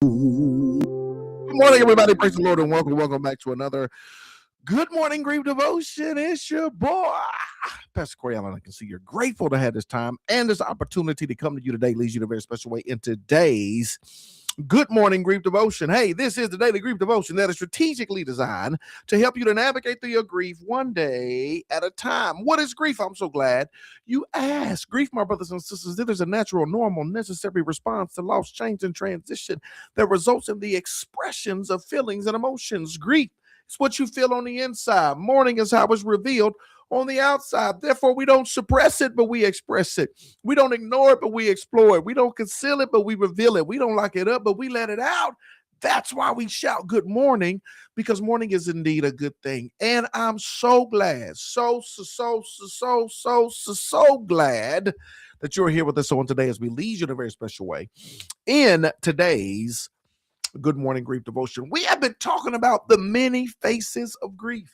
Good morning, everybody. Praise the Lord and welcome back to another Good Morning Grief Devotion. It's your boy, Pastor Corey Allen. I can see you're grateful to have this time and this opportunity to come to you today leads you in a very special way in today's Good Morning Grief Devotion. Hey, this is the daily grief devotion that is strategically designed to help you to navigate through your grief one day at a time. What is grief? I'm so glad you asked. Grief, my brothers and sisters, it is a natural, normal, necessary response to loss, change, and transition that results in the expressions of feelings and emotions. Grief is what you feel on the inside. Mourning is how it's revealed on the outside. Therefore, we don't suppress it, but we express it. We don't ignore it, but we explore it. We don't conceal it, but we reveal it. We don't lock it up, but we let it out. That's why we shout good morning, because morning is indeed a good thing. And I'm so glad, so glad that you're here with us on today as we lead you in a very special way in today's Good Morning Grief Devotion. We have been talking about the many faces of grief.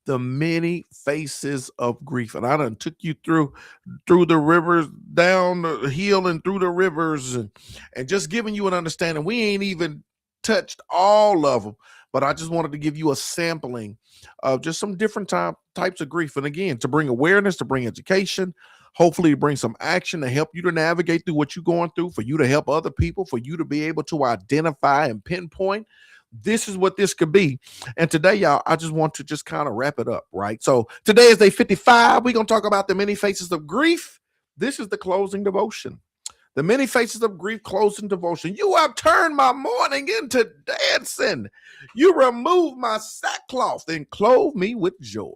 The many faces of grief. And I done took you through the rivers, down the hill and through the rivers, and just giving you an understanding. We ain't even touched all of them, but I just wanted to give you a sampling of just some different types of grief. And again, to bring awareness, to bring education, hopefully to bring some action to help you to navigate through what you're going through, for you to help other people, for you to be able to identify and pinpoint this is what this could be. And today, y'all, I just want to just kind of wrap it up, right? So today is day 55. We're going to talk about the many faces of grief. This is the closing devotion. The many faces of grief, closing devotion. You have turned my mourning into dancing. You removed my sackcloth and clothed me with joy.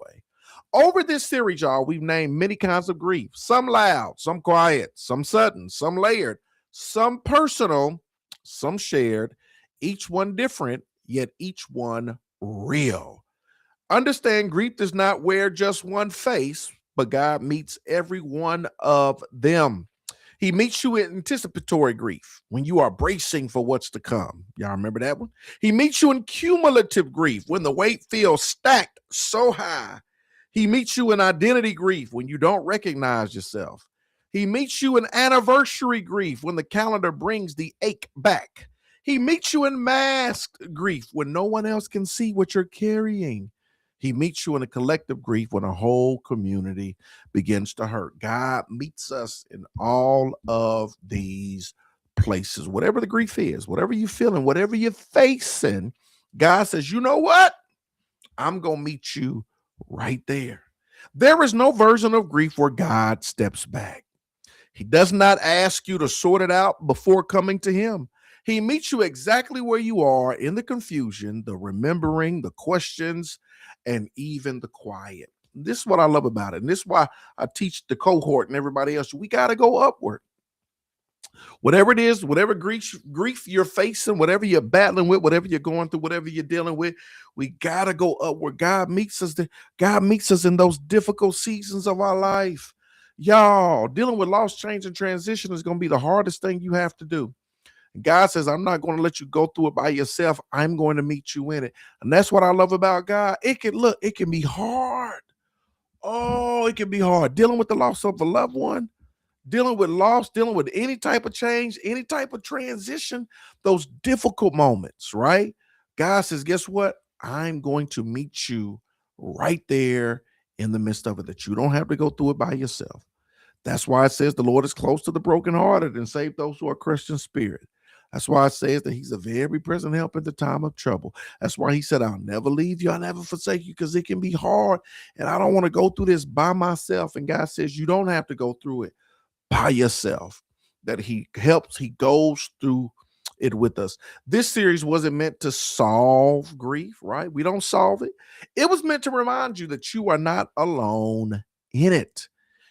Over this series, y'all, we've named many kinds of grief. Some loud, some quiet, some sudden, some layered, some personal, some shared, each one different, yet each one real. Understand, grief does not wear just one face, but God meets every one of them. He meets you in anticipatory grief when you are bracing for what's to come. Y'all remember that one? He meets you in cumulative grief when the weight feels stacked so high. He meets you in identity grief when you don't recognize yourself. He meets you in anniversary grief when the calendar brings the ache back. He meets you in masked grief when no one else can see what you're carrying. He meets you in a collective grief when a whole community begins to hurt. God meets us in all of these places. Whatever the grief is, whatever you're feeling, whatever you're facing, God says, you know what? I'm going to meet you right there. There is no version of grief where God steps back. He does not ask you to sort it out before coming to him. He meets you exactly where you are in the confusion, the remembering, the questions, and even the quiet. This is what I love about it. And this is why I teach the cohort and everybody else. We got to go upward. Whatever it is, whatever grief you're facing, whatever you're battling with, whatever you're going through, whatever you're dealing with, we got to go upward. God meets us. God meets us in those difficult seasons of our life. Y'all, dealing with loss, change, and transition is going to be the hardest thing you have to do. God says, I'm not going to let you go through it by yourself. I'm going to meet you in it. And that's what I love about God. It can be hard. Oh, it can be hard. Dealing with the loss of a loved one, dealing with loss, dealing with any type of change, any type of transition, those difficult moments, right? God says, guess what? I'm going to meet you right there in the midst of it, that you don't have to go through it by yourself. That's why it says the Lord is close to the brokenhearted and save those who are crushed in spirit. That's why it says that he's a very present help in the time of trouble. That's why he said, I'll never leave you. I'll never forsake you, because it can be hard. And I don't want to go through this by myself. And God says, you don't have to go through it by yourself. That he helps, he goes through it with us. This series wasn't meant to solve grief, right? We don't solve it. It was meant to remind you that you are not alone in it.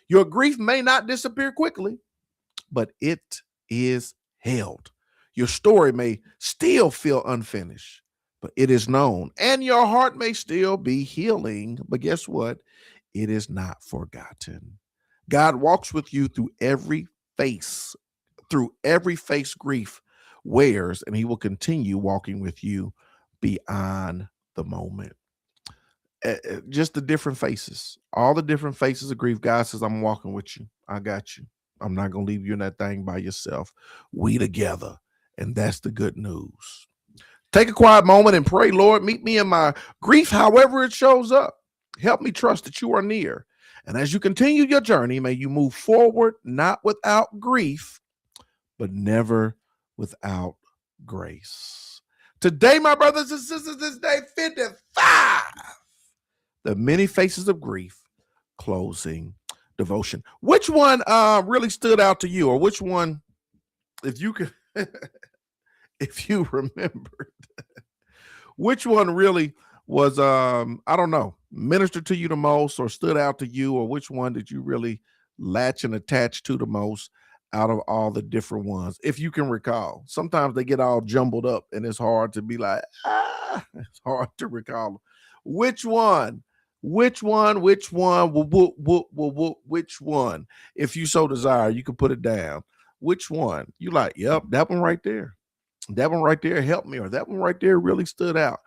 Your grief may not disappear quickly, but it is held. Your story may still feel unfinished, but it is known. And your heart may still be healing, but guess what? It is not forgotten. God walks with you through every face grief wears, and he will continue walking with you beyond the moment. Just the different faces, all the different faces of grief. God says, I'm walking with you. I got you. I'm not going to leave you in that thing by yourself. We together. And that's the good news. Take a quiet moment and pray, Lord, meet me in my grief, however it shows up. Help me trust that you are near. And as you continue your journey, may you move forward, not without grief, but never without grace. Today, my brothers and sisters, is day 55. The many faces of grief, closing devotion. Which one really stood out to you, or which one, if you could, if you remembered, which one really was I don't know, ministered to you the most or stood out to you, or which one did you really latch and attach to the most out of all the different ones, if you can recall? Sometimes they get all jumbled up and it's hard to be like, it's hard to recall. Which one? Which one? Which one? Which one? If you so desire, you can put it down. Which one? You like, yep, that one right there. That one right there helped me, or that one right there really stood out.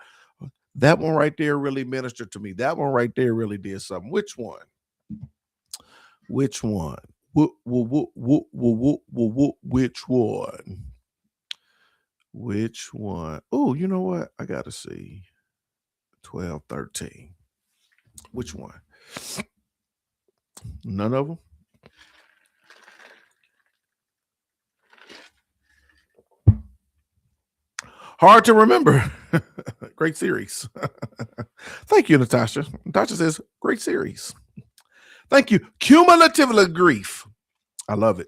That one right there really ministered to me. That one right there really did something. Which one? Which one? Which one? Which one? Oh, you know what? I got to see. 12, 13. Which one? None of them? Hard to remember. Great series. Thank you, Natasha. Natasha says, great series. Thank you. Cumulative grief. I love it.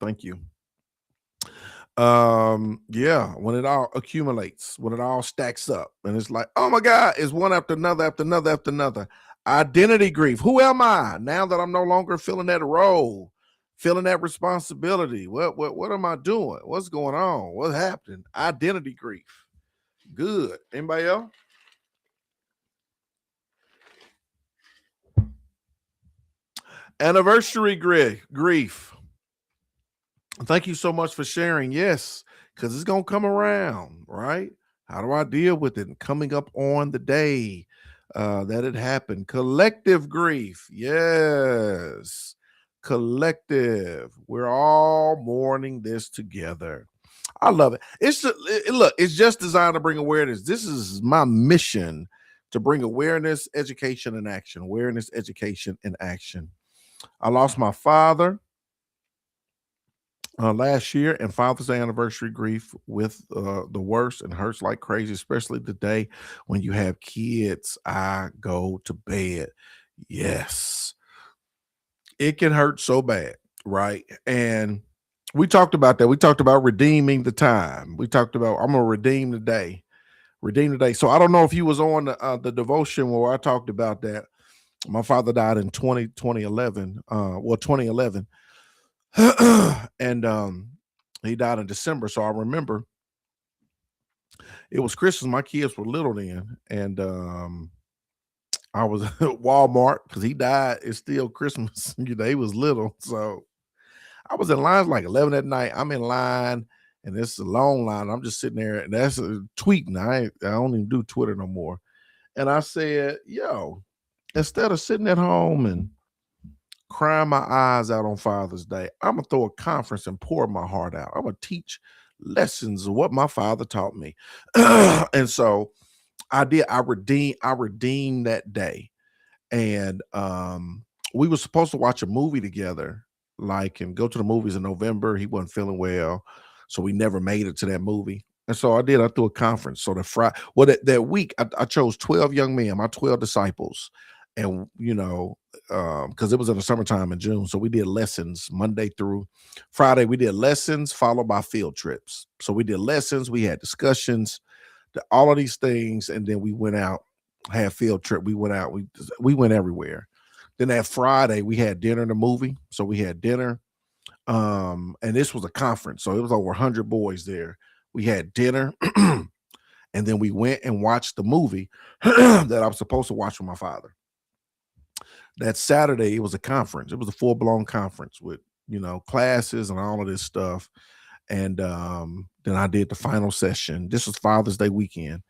Thank you. Yeah, when it all accumulates, when it all stacks up, and it's like, oh my God, it's one after another, after another, after another. Identity grief. Who am I now that I'm no longer feeling that role, feeling that responsibility? What am I doing? What's going on? What's happening? Identity grief. Good. Anybody else? Anniversary grief. Thank you so much for sharing. Yes, because it's gonna come around, right? How do I deal with it? And coming up on the day that it happened. Collective grief. Yes. Collective. We're all mourning this together. I love it. Look, it's just designed to bring awareness. This is my mission, to bring awareness, education, and action. Awareness, education, and action. I lost my father last year, and Father's Day anniversary grief with the worst, and hurts like crazy, especially the day when you have kids. I go to bed. Yes, it can hurt so bad, right? And we talked about that. We talked about redeeming the time. We talked about, I'm gonna redeem the day, redeem the day. So I don't know if you was on the devotion where I talked about that. My father died in 2011. 2011. And he died in December. So I remember it was Christmas. My kids were little then, and I was at Walmart because he died. It's still Christmas. He was little, so I was in line like 11 at night. I'm in line, and it's a long line. I'm just sitting there, and that's tweeting. I don't even do Twitter no more. And I said, "Yo, instead of sitting at home and crying my eyes out on Father's Day, I'm gonna throw a conference and pour my heart out. I'm gonna teach lessons of what my father taught me." And so I did. I redeemed that day. And we were supposed to watch a movie together, like, and go to the movies in November. He wasn't feeling well, so we never made it to that movie. And so I did. I threw a conference. So the Friday, well, that week, I chose 12 young men, my 12 disciples, and because it was in the summertime in June, so we did lessons Monday through Friday. We did lessons followed by field trips. So we did lessons, we had discussions, all of these things, and then we went out, had field trip. We went out, we went everywhere. Then that Friday we had dinner and a movie. So we had dinner, and this was a conference, so it was over 100 boys there. We had dinner, and then we went and watched the movie that I was supposed to watch with my father. That Saturday, it was a conference. It was a full-blown conference with, classes and all of this stuff. And then I did the final session. This was Father's Day weekend.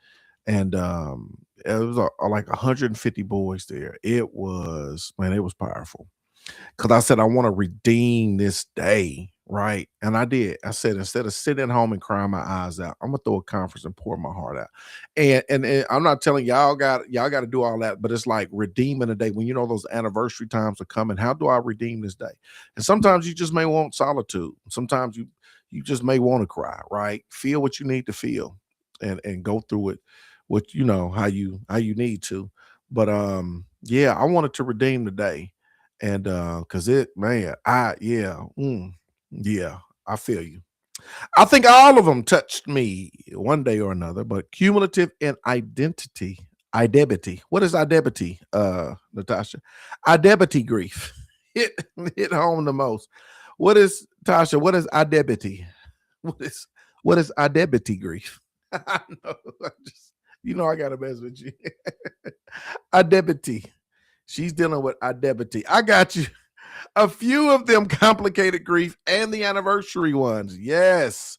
And it was like 150 boys there. It was, man, it was powerful. Because I said, I want to redeem this day, Right. And I did. I said, instead of sitting at home and crying my eyes out, I'm gonna throw a conference and pour my heart out. And I'm not telling y'all got to do all that, but it's like redeeming a day when you know those anniversary times are coming. How do I redeem this day? And sometimes you just may want solitude. Sometimes you just may want to cry, right? Feel what you need to feel and go through it what you know how you need to. But yeah, I wanted to redeem the day. And because it, man, yeah, I feel you. I think all of them touched me one day or another, but cumulative and identity. What is identity, Natasha? Identity grief. Hit hit home the most. What is Tasha? What is identity? What is what is identity grief? I know. I gotta mess with you. Identity. She's dealing with identity. I got you. A few of them complicated grief and the anniversary ones. Yes.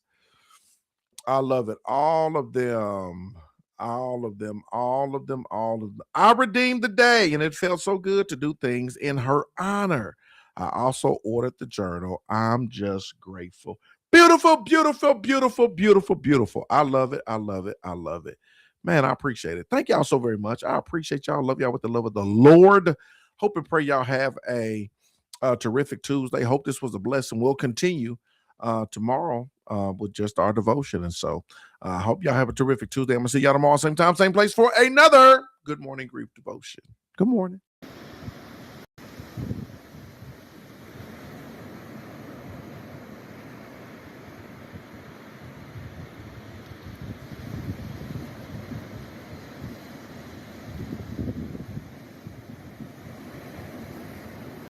I love it. All of them. All of them. All of them. All of them. I redeemed the day, and it felt so good to do things in her honor. I also ordered the journal. I'm just grateful. Beautiful, beautiful, beautiful, beautiful, beautiful. I love it. I love it. I love it. Man, I appreciate it. Thank y'all so very much. I appreciate y'all. Love y'all with the love of the Lord. Hope and pray y'all have a terrific Tuesday. Hope this was a blessing. We'll continue tomorrow with just our devotion. And so I hope y'all have a terrific Tuesday. I'm going to see y'all tomorrow, same time, same place for another Good Morning Grief Devotion. Good morning.